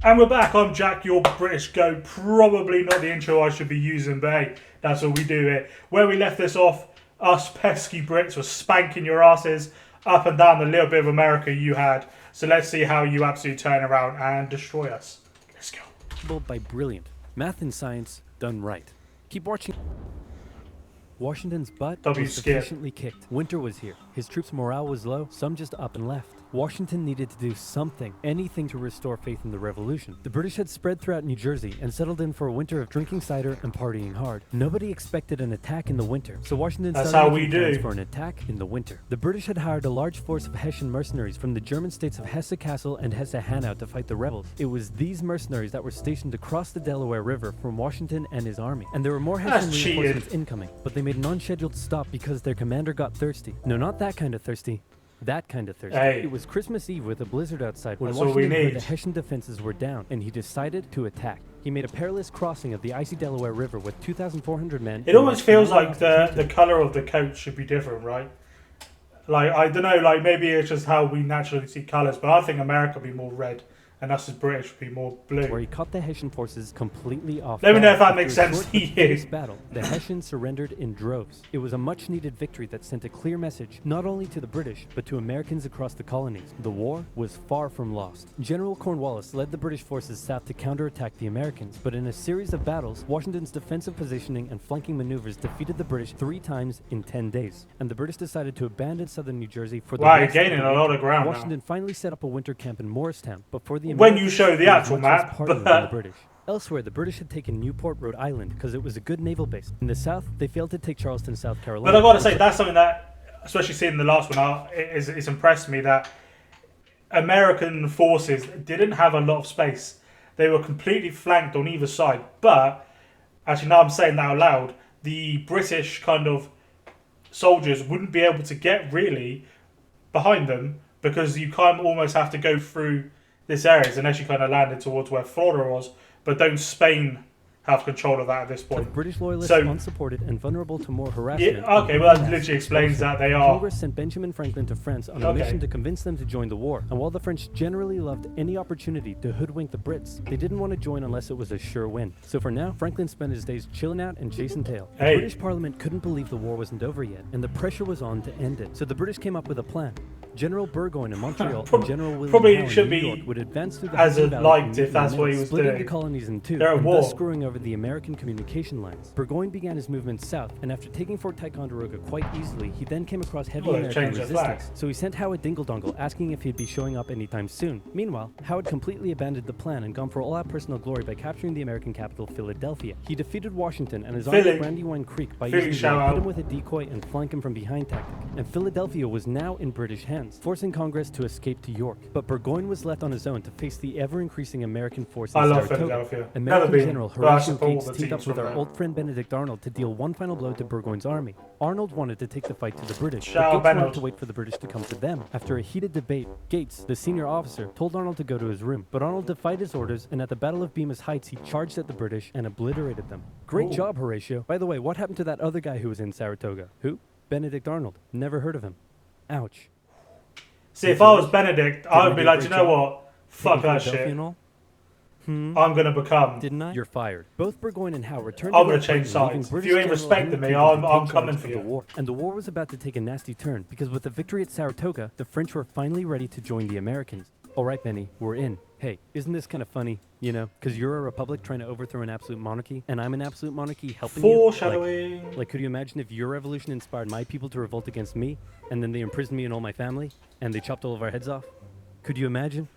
And we're back. I'm Jack, your British goat. Probably not the intro I should be using, but hey, that's what we do here. Where we left this off, us pesky Brits were spanking your asses up and down the little bit of America you had. So let's see how you absolutely turn around and destroy us. Let's go. By brilliant. Math and science done right. Keep watching. Washington's butt was sufficiently kicked. Winter was here. His troops' morale was low. Some just up and left. Washington needed to do something, anything to restore faith in the revolution. The British had spread throughout New Jersey and settled in for a winter of drinking cider and partying hard. Nobody expected an attack in the winter, so Washington started making plans for an attack in the winter. The British had hired a large force of Hessian mercenaries from the German states of Hesse-Kassel and Hesse-Hanau to fight the rebels. It was these mercenaries that were stationed across the Delaware River from Washington and his army. And there were more Hessian reinforcements incoming, but they made an unscheduled stop because their commander got thirsty. No, not that kind of thirsty. That kind of thirsty. Hey. It was Christmas Eve with a blizzard outside when Washington heard the Hessian defenses were down, and he decided to attack. He made a perilous crossing of the icy Delaware River with 2,400 men. It almost feels like the color of the coat should be different, right? Like, I don't know, like maybe it's just how we naturally see colors, but I think America would be more red. And us as British would be more blue. Where he caught the Hessian forces completely off. Let me know if that makes sense to you. Battle, the Hessians surrendered in droves. It was a much-needed victory that sent a clear message, not only to the British, but to Americans across the colonies. The war was far from lost. General Cornwallis led the British forces south to counterattack the Americans, but in a series of battles, Washington's defensive positioning and flanking maneuvers defeated the British 3 times in 10 days. And the British decided to abandon southern New Jersey for the Wow, you're gaining a lot of ground Washington now. Finally set up a winter camp in Morristown, but for the when you show the actual map, the British. Elsewhere, the British had taken Newport, Rhode Island, because it was a good naval base. In the south, they failed to take Charleston, South Carolina. But I've got to say, that's something that, especially seeing the last one, it's impressed me that American forces didn't have a lot of space. They were completely flanked on either side. But, actually now I'm saying that out loud, the British kind of soldiers wouldn't be able to get really behind them because you kind of almost have to go through this area unless you kind of landed towards where Florida was, but don't Spain have control of that at this point? The British Loyalists, unsupported and vulnerable to more harassment. Yeah, okay, well that literally explains that they are. Congress sent Benjamin Franklin to France on a mission to convince them to join the war. And while the French generally loved any opportunity to hoodwink the Brits, they didn't want to join unless it was a sure win. So for now, Franklin spent his days chilling out and chasing tail. The British Parliament couldn't believe the war wasn't over yet, and the pressure was on to end it. So the British came up with a plan. General Burgoyne in Montreal and General William Howe in New York would advance through the Hudson Valley if that's what he was splitting doing. the colonies in two, They're at and war. thus screwing over the American communication lines. Burgoyne began his movement south, and after taking Fort Ticonderoga quite easily, he then came across heavy American resistance. So he sent Howard Dingle-Dongle asking if he'd be showing up anytime soon. Meanwhile, Howard completely abandoned the plan and gone for all-out personal glory by capturing the American capital, Philadelphia. He defeated Washington and his army at Brandywine Creek by using the hit him with a decoy and flank him from behind tactic. And Philadelphia was now in British hands, forcing Congress to escape to York. But Burgoyne was left on his own to face the ever-increasing American force in Saratoga. Philadelphia. American General Horatio Gates teamed up with our old friend Benedict Arnold to deal one final blow to Burgoyne's army. Arnold wanted to take the fight to the British, but Gates wanted to wait for the British to come to them. After a heated debate, Gates, the senior officer, told Arnold to go to his room. But Arnold defied his orders, and at the Battle of Bemis Heights, he charged at the British and obliterated them. Great job, Horatio. By the way, what happened to that other guy who was in Saratoga? Who? Benedict Arnold. Never heard of him. Ouch. See, if I was Benedict, I would be like, you know what? Fuck that shit. I'm going to become. Didn't I? You're fired. Both Burgoyne and Howe returned. I'm going to change sides. If you ain't respecting me, I'm coming for you. War. And the war was about to take a nasty turn because with the victory at Saratoga, the French were finally ready to join the Americans. All right, Benny, we're in. Hey, isn't this kind of funny? You know, because you're a republic trying to overthrow an absolute monarchy, and I'm an absolute monarchy helping you. Foreshadowing. Like, could you imagine if your revolution inspired my people to revolt against me, and then they imprisoned me and all my family, and they chopped all of our heads off? Could you imagine?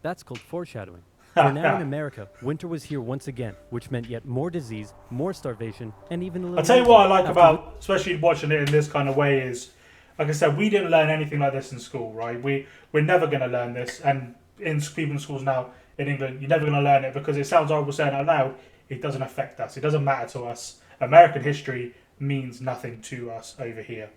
That's called foreshadowing. For now in America, winter was here once again, which meant yet more disease, more starvation, and even a little... I'll tell you what I like about, especially watching it in this kind of way is, like I said, we didn't learn anything like this in school, right? We're never going to learn this, and in people in schools now in England, you're never going to learn it because it sounds horrible saying it out loud. It doesn't affect us. It doesn't matter to us. American history means nothing to us over here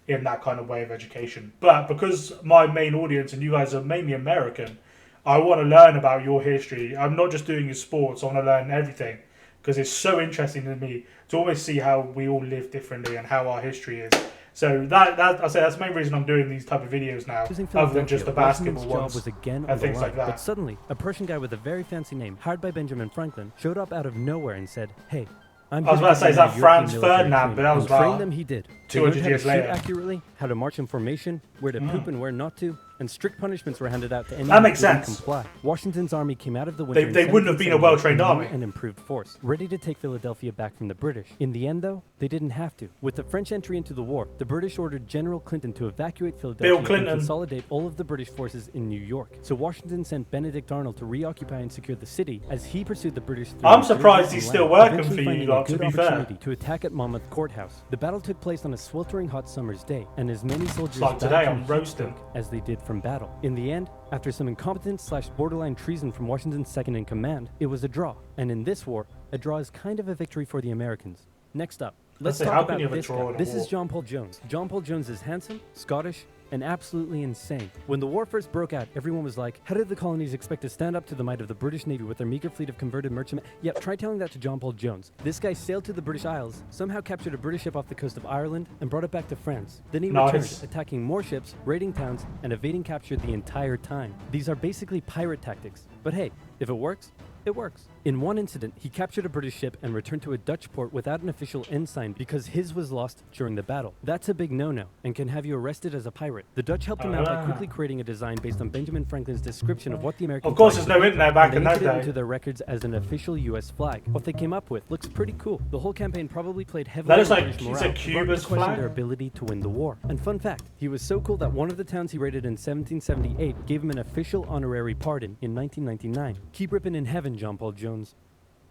in that kind of way of education. But because my main audience and you guys are mainly American, I want to learn about your history. I'm not just doing your sports. I want to learn everything because it's so interesting to me to always see how we all live differently and how our history is. So I say that's the main reason I'm doing these type of videos now, other than just the basketball job ones was again and things like that. But suddenly, a Prussian guy with a very fancy name, hired by Benjamin Franklin, showed up out of nowhere and said, "Hey, I was about to say, is that Franz Ferdinand? But that was about trained them. He did. 200 years later. Accurately, how to march in formation, where to poop and where not to, and strict punishments were handed out to anyone that makes who didn't sense. comply. Washington's army came out of the winter. They wouldn't have been a well-trained army. An improved force, ready to take Philadelphia back from the British. In the end, though, they didn't have to. With the French entry into the war, the British ordered General Clinton to evacuate Philadelphia and consolidate all of the British forces in New York. So Washington sent Benedict Arnold to reoccupy and secure the city as he pursued the British. I'm surprised he's still working for you lot, to be fair. To attack at Monmouth Courthouse. The battle took place on a sweltering hot summer's day, and as many soldiers like today, I'm roasting as they did from battle. In the end, after some incompetence/borderline treason from Washington's second in command, it was a draw. And in this war, a draw is kind of a victory for the Americans. Next up, let's talk about this guy. This is John Paul Jones. John Paul Jones is handsome, Scottish, and absolutely insane. When the war first broke out, everyone was like, how did the colonies expect to stand up to the might of the British Navy with their meager fleet of converted merchantmen? Yep, try telling that to John Paul Jones. This guy sailed to the British Isles, somehow captured a British ship off the coast of Ireland, and brought it back to France. Then he returned, attacking more ships, raiding towns, and evading capture the entire time. These are basically pirate tactics. But hey, if it works, it works. In one incident, he captured a British ship and returned to a Dutch port without an official ensign because his was lost during the battle. That's a big no-no and can have you arrested as a pirate. The Dutch helped him out by quickly creating a design based on Benjamin Franklin's description of what the American Of course, there's no internet back in that day. They entered it into their records as an official U.S. flag. What they came up with looks pretty cool. The whole campaign probably played heavily on British morale, like Cuba's flag. Their ability to win the war. And fun fact, he was so cool that one of the towns he raided in 1778 gave him an official honorary pardon in 1999. Keep ripping in heaven, John Paul Jones.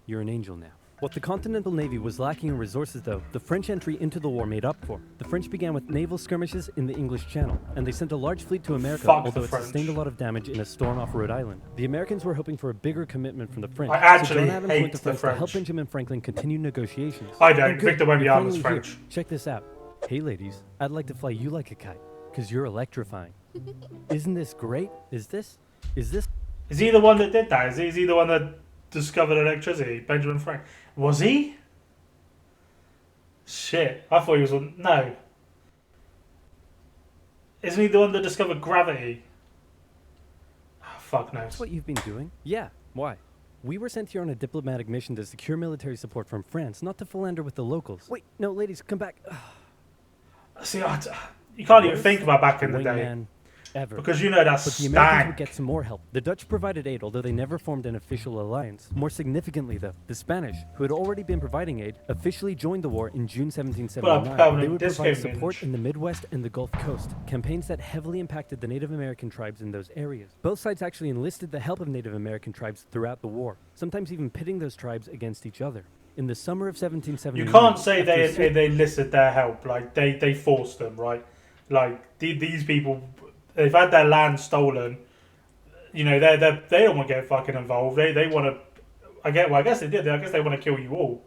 You're an angel now. What the Continental Navy was lacking in resources, though, the French entry into the war made up for. The French began with naval skirmishes in the English Channel, and they sent a large fleet to America, although it sustained a lot of damage in a storm off Rhode Island. The Americans were hoping for a bigger commitment from the French. I actually so John Adams hate went to France the French. to help Benjamin Franklin continue negotiations. I don't. Victor Wembanyama's French. Here. Check this out. Hey, ladies, I'd like to fly you like a kite, because you're electrifying. Isn't this great? Is he the one that did that? Is he the one that discovered electricity? Benjamin Franklin. Was he? Shit. I thought he was on... No. Isn't he the one that discovered gravity? Oh, fuck knows. That's what you've been doing? Yeah. Why? We were sent here on a diplomatic mission to secure military support from France, not to philander with the locals. Wait, no, ladies, come back. See, you can't even think about back in the day. Ever. Because you know that's But the Americans would get some more help. The Dutch provided aid, although they never formed an official alliance. More significantly, though, the Spanish, who had already been providing aid, officially joined the war in June 1779. They would provide support in the Midwest and the Gulf Coast, campaigns that heavily impacted the Native American tribes in those areas. Both sides actually enlisted the help of Native American tribes throughout the war, sometimes even pitting those tribes against each other. In the summer of 1779... You can't say they enlisted their help. Like, they forced them, right? Like, these people... They've had their land stolen. You know, they don't want to get fucking involved. They want to. I guess they did. I guess they want to kill you all.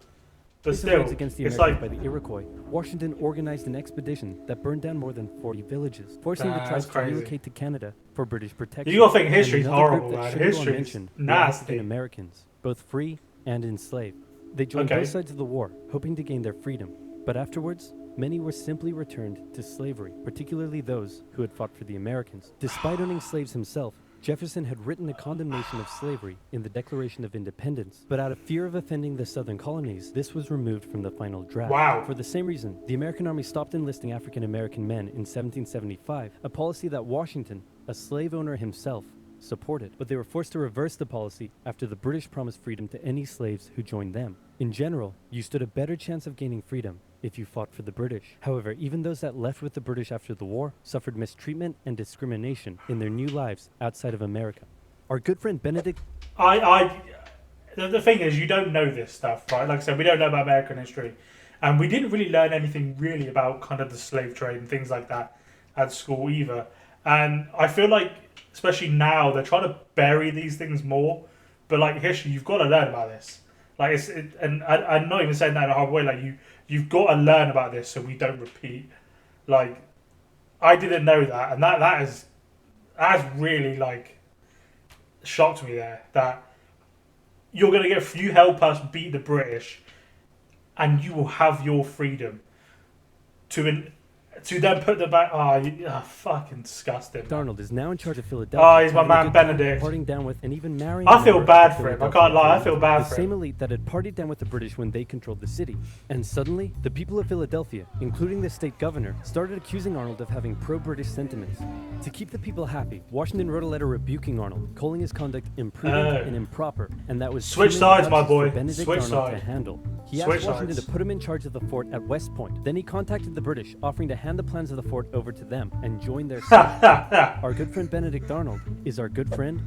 But still, against the it's Americans like by the Iroquois, Washington organized an expedition that burned down more than 40 villages, forcing the tribes to relocate to Canada for British protection. You gotta think history's horrible, man. History's nasty. African Americans, both free and enslaved. They joined both sides of the war, hoping to gain their freedom. But afterwards, many were simply returned to slavery, particularly those who had fought for the Americans. Despite owning slaves himself, Jefferson had written a condemnation of slavery in the Declaration of Independence, but out of fear of offending the southern colonies, this was removed from the final draft. Wow. For the same reason, the American Army stopped enlisting African American men in 1775, a policy that Washington, a slave owner himself, supported. But they were forced to reverse the policy after the British promised freedom to any slaves who joined them. In general, you stood a better chance of gaining freedom if you fought for the British. However, even those that left with the British after the war suffered mistreatment and discrimination in their new lives outside of America. Our good friend Benedict... The thing is, you don't know this stuff, right? Like I said, we don't know about American history. And we didn't really learn anything really about kind of the slave trade and things like that at school either. And I feel like, especially now, they're trying to bury these things more. But like history, you've got to learn about this. Like and I'm not even saying that in a hard way. Like you've got to learn about this so we don't repeat. Like I didn't know that, and that has really like shocked me there. That you're gonna you help us beat the British, and you will have your freedom to To then put the back. Fucking disgusting. Arnold is now in charge of Philadelphia. Oh, he's my man Benedict. Partying down with and even marrying. I feel bad for him. I can't lie. I feel bad for him. The same him. elite that had partied down with the British when they controlled the city. And suddenly, the people of Philadelphia, including the state governor, started accusing Arnold of having pro-British sentiments. To keep the people happy, Washington wrote a letter rebuking Arnold, calling his conduct imprudent and improper, and that was switch sides, my boy. Benedict Switch Arnold side. to handle. He Switch asked Washington sides. to put him in charge of the fort at West Point. Then he contacted the British, offering to hand the plans of the fort over to them and join their side. Our good friend Benedict Arnold is our good friend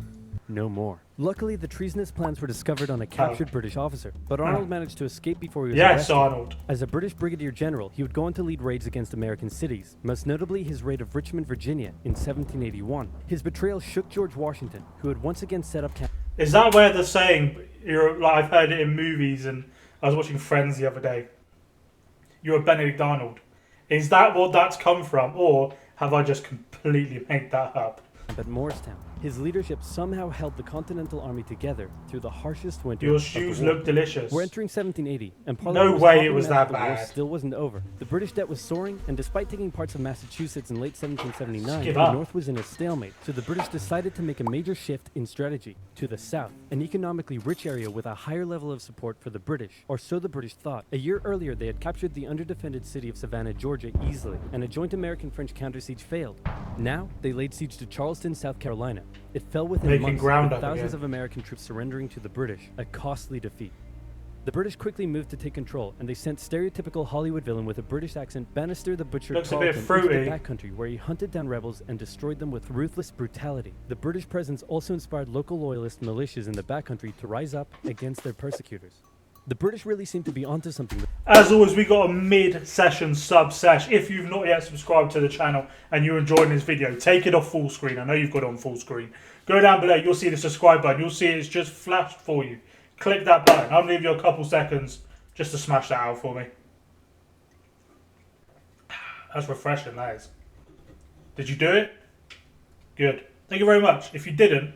no more. Luckily, the treasonous plans were discovered on a captured British officer, but Arnold managed to escape before he was arrested. Arnold. As a British brigadier general, he would go on to lead raids against American cities, most notably his raid of Richmond, Virginia in 1781. His betrayal shook George Washington, who had once again set up camp. Is that where they're saying, I've heard it in movies, and I was watching Friends the other day, you're a Benedict Arnold. Is that what that's come from, or have I just completely made that up? At Morristown, his leadership somehow held the Continental Army together through the harshest winter. Your shoes look delicious. We're entering 1780, and Parliament no way it was that bad. The war still wasn't over. The British debt was soaring, and despite taking parts of Massachusetts in late 1779, the North was in a stalemate. So the British decided to make a major shift in strategy to the south, an economically rich area with a higher level of support for the British, or so the British thought. A year earlier, they had captured the underdefended city of Savannah, Georgia, easily, and a joint American-French counter-siege failed. Now they laid siege to Charleston, South Carolina. It fell within months, with thousands of American troops surrendering to the British, a costly defeat. The British quickly moved to take control, and they sent stereotypical Hollywood villain with a British accent, Bannister the Butcher Tarleton, into the backcountry, where he hunted down rebels and destroyed them with ruthless brutality. The British presence also inspired local Loyalist militias in the backcountry to rise up against their persecutors. The British really seem to be onto something. As always, we got a mid-session sub-sesh. If you've not yet subscribed to the channel and you're enjoying this video, take it off full screen. I know you've got it on full screen. Go down below, you'll see the subscribe button. You'll see it's just flashed for you. Click that button. I'll leave you a couple seconds just to smash that out for me. That's refreshing, that is. Did you do it? Good. Thank you very much. If you didn't...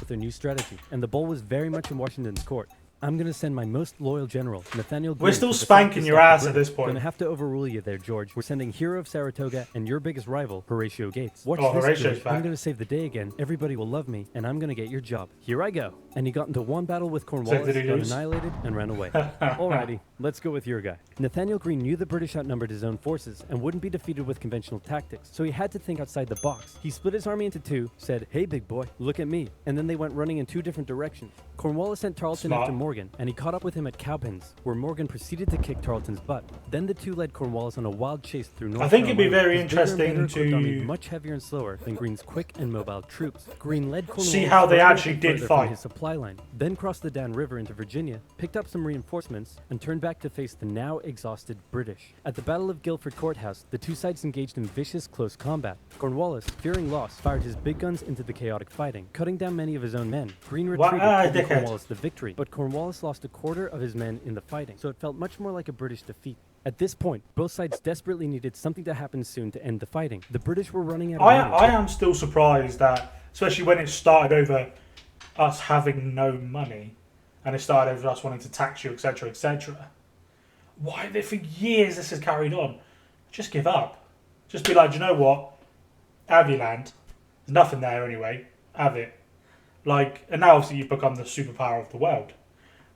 With their new strategy, and the ball was very much in Washington's court. I'm going to send my most loyal general, Nathaniel Greene. We're still spanking your ass at this point. Going to have to overrule you there, George. We're sending hero of Saratoga and your biggest rival, Horatio Gates. Watch this, George. I'm going to save the day again. Everybody will love me, and I'm going to get your job. Here I go. And he got into one battle with Cornwallis, got annihilated, and ran away. Alrighty, let's go with your guy. Nathaniel Greene knew the British outnumbered his own forces and wouldn't be defeated with conventional tactics, so he had to think outside the box. He split his army into two, said, "Hey, big boy, look at me," and then they went running in two different directions. Cornwallis sent Tarleton after Morgan, and he caught up with him at Cowpens, where Morgan proceeded to kick Tarleton's butt. Then the two led Cornwallis on a wild chase through North Carolina. I think it'd be very interesting to much heavier and slower than Greene's quick and mobile troops. Greene led Cornwallis see how they actually did fight. His supply line, then crossed the Dan River into Virginia, picked up some reinforcements, and turned back to face the now exhausted British. At the Battle of Guilford Courthouse, the two sides engaged in vicious close combat. Cornwallis, fearing loss, fired his big guns into the chaotic fighting, cutting down many of his own men. Greene retreated, giving Cornwallis the victory, but Cornwallis lost a quarter of his men in the fighting, so it felt much more like a British defeat. At this point, both sides desperately needed something to happen soon to end the fighting. The British were running out of money. I am still surprised that, especially when it started over us having no money, and it started over us wanting to tax you, etc., etc. Why, for years this has carried on? Just give up. Just be like, do you know what? Have your land. There's nothing there anyway. Have it. Like, and now obviously you've become the superpower of the world.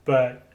But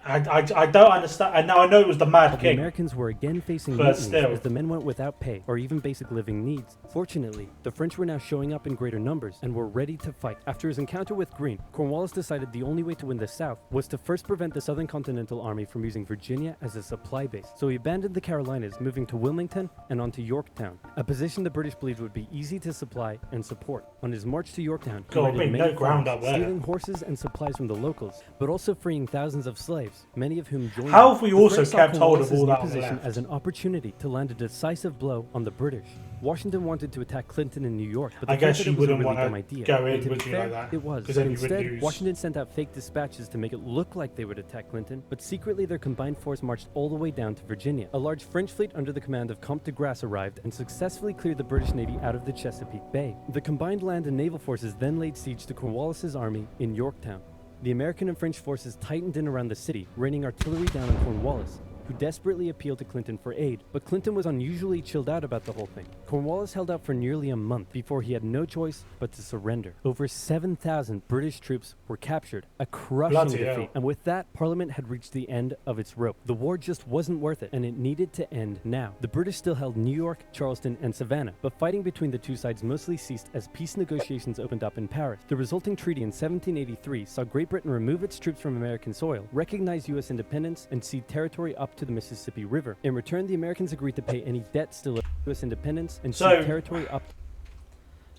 I don't understand. And now I know it was the Mad King. The Americans were again facing mutinies as the men went without pay or even basic living needs. Fortunately, the French were now showing up in greater numbers and were ready to fight. After his encounter with Greene, Cornwallis decided the only way to win the South was to first prevent the Southern Continental Army from using Virginia as a supply base. So he abandoned the Carolinas, moving to Wilmington and on to Yorktown, a position the British believed would be easy to supply and support. On his march to Yorktown, he raided many farms, stealing horses and supplies from the locals, but also freeing thousands of slaves, many of whom joined. How have we also kept hold of all that position as an opportunity to land a decisive blow on the British? Washington wanted to attack Clinton in New York, but I guess you wouldn't want to go in with you like that. It was. Instead, Washington sent out fake dispatches to make it look like they would attack Clinton, but secretly their combined force marched all the way down to Virginia. A large French fleet under the command of Comte de Grasse arrived and successfully cleared the British Navy out of the Chesapeake Bay. The combined land and naval forces then laid siege to Cornwallis's army in Yorktown. The American and French forces tightened in around the city, raining artillery down on Cornwallis. who desperately appealed to Clinton for aid, but Clinton was unusually chilled out about the whole thing. Cornwallis held out for nearly a month before he had no choice but to surrender. Over 7,000 British troops were captured, a crushing Bloody defeat, hell. and with that, Parliament had reached the end of its rope. The war just wasn't worth it, and it needed to end now. The British still held New York, Charleston, and Savannah, but fighting between the two sides mostly ceased as peace negotiations opened up in Paris. The resulting treaty in 1783 saw Great Britain remove its troops from American soil, recognize U.S. independence, and cede territory up to the Mississippi River. In return, the Americans agreed to pay any debt still owed to U.S. independence and cede territory up.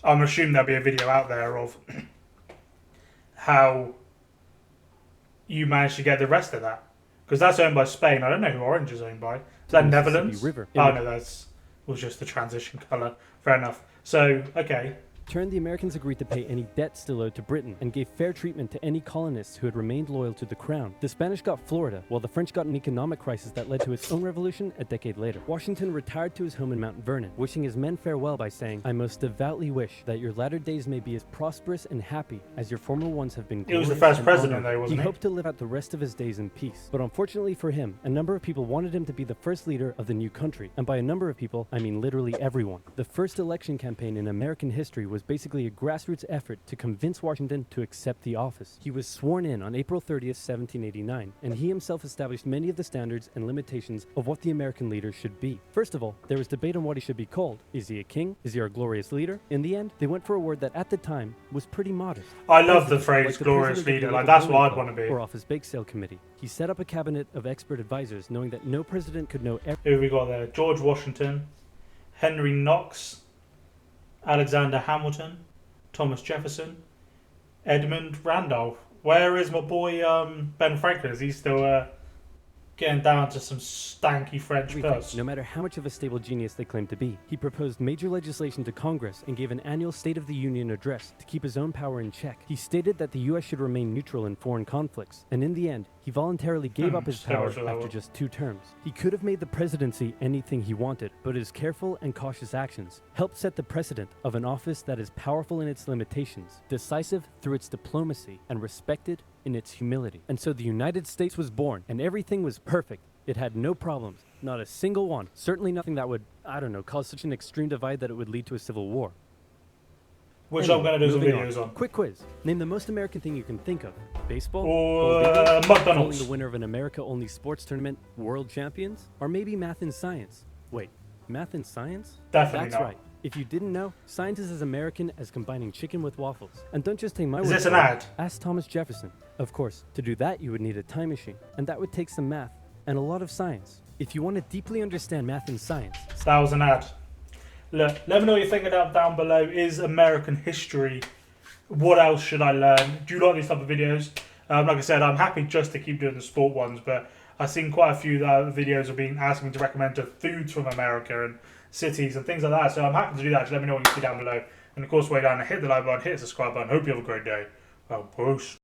I'm assuming there'll be a video out there of how you managed to get the rest of that. Because that's owned by Spain. I don't know who Orange is owned by. Is that Netherlands? River. Oh no, was just the transition colour. Fair enough. So, okay. Turn, the Americans agreed to pay any debt still owed to Britain and gave fair treatment to any colonists who had remained loyal to the crown. The Spanish got Florida, while the French got an economic crisis that led to its own revolution a decade later. Washington retired to his home in Mount Vernon, wishing his men farewell by saying, "I most devoutly wish that your latter days may be as prosperous and happy as your former ones have been." He was the first president, though, wasn't he? he? Hoped to live out the rest of his days in peace. But unfortunately for him, a number of people wanted him to be the first leader of the new country. And by a number of people, I mean literally everyone. The first election campaign in American history was basically a grassroots effort to convince Washington to accept the office. He was sworn in on April 30th, 1789, and he himself established many of the standards and limitations of what the American leader should be. First of all, there was debate on what he should be called. Is he a king? Is he our glorious leader? In the end, they went for a word that at the time was pretty modest. I love the phrase Like the glorious president of the leader. Like, local that's what bowling I'd want to be. Or office bake sale committee. He set up a cabinet of expert advisors, knowing that no president could know everything. Who have we got there? George Washington, Henry Knox, Alexander Hamilton, Thomas Jefferson, Edmund Randolph. Where is my boy Ben Franklin? Is he still getting down to some stanky French purse? No matter how much of a stable genius they claimed to be. He proposed major legislation to Congress and gave an annual State of the Union address to keep his own power in check. He stated that the U.S. should remain neutral in foreign conflicts, and in the end, he voluntarily gave up his power after just 2 terms. He could have made the presidency anything he wanted, but his careful and cautious actions helped set the precedent of an office that is powerful in its limitations, decisive through its diplomacy, and respected in its humility. And so the United States was born, and everything was perfect. It had no problems, not a single one. Certainly nothing that would, cause such an extreme divide that it would lead to a civil war. Which Anyway, I'm going to do some moving videos on. Quick quiz. Name the most American thing you can think of. Baseball? Or Calling McDonald's. the winner of an America-only sports tournament world champions? Or maybe math and science? Wait, math and science? Definitely That's not. right. If you didn't know, science is as American as combining chicken with waffles. And don't just take my word Is this for an it. ad? Ask Thomas Jefferson. Of course, to do that you would need a time machine. And that would take some math and a lot of science. If you want to deeply understand math and science, That was an ad. Look, let me know what you're thinking down below. Is American history? What else should I learn? Do you like these type of videos? Like I said, I'm happy just to keep doing the sport ones, but I've seen quite a few videos have been asking me to recommend to foods from America and cities and things like that. So I'm happy to do that. Just let me know what you see down below. And of course, way down, hit the like button, hit the subscribe button. Hope you have a great day. Well, peace.